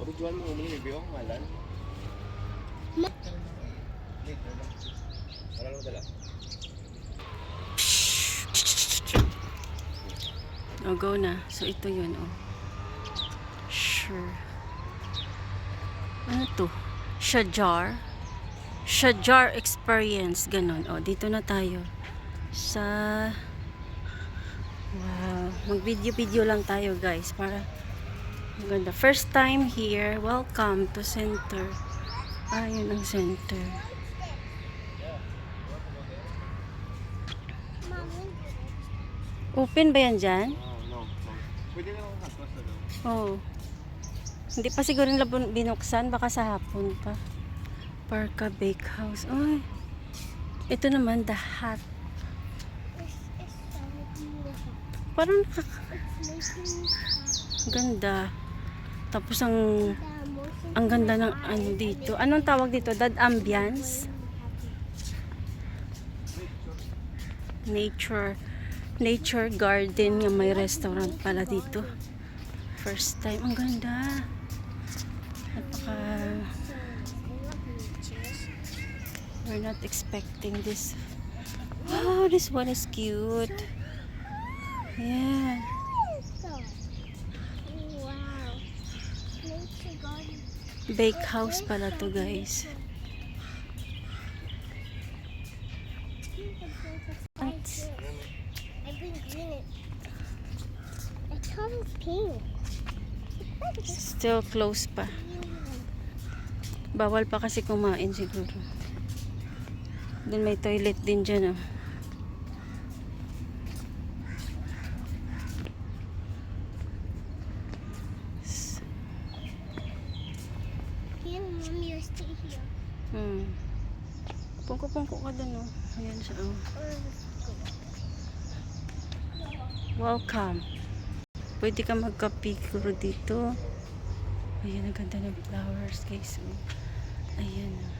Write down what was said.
Pabidyoan mo umuli, biyo ang malan. Wala lang dala. Oh, go na. So, ito yun, oh. Sure. Ano to? Shajar. Shajar experience. Ganon. Oh, dito na tayo. Sa... Wow. Mag-video-video lang tayo, guys. Para maganda. First time here. Welcome to center. Ah, yun ang center. Open ba yan dyan? No. Pwede lang ang hapos na daw. Oo. Hindi pa siguro nila binuksan. Baka sa hapon pa. Parka Bakehouse. Ay. Ito naman, The Hut. Parang ganda. Tapos ang ganda ng ano dito. Anong tawag dito? That ambience? Nature garden, yung may restaurant pala dito. First time. Ang ganda. Napaka... We're not expecting this. Wow, this one is cute. Yeah. Wow. Nature garden. Bakehouse pala to, guys. I've been green. I thought it was pink. Still close pa. Bawal pa kasi kumain siguro. Doon may toilet din dyan, oh. Here, Mommy, you stay here. Pungko-pungko ka doon, oh. Ayan siya, oh. Welcome. Pwede ka magka-picture dito. Ayan, ang ganda ng flowers, guys. Oh. Ayan, oh.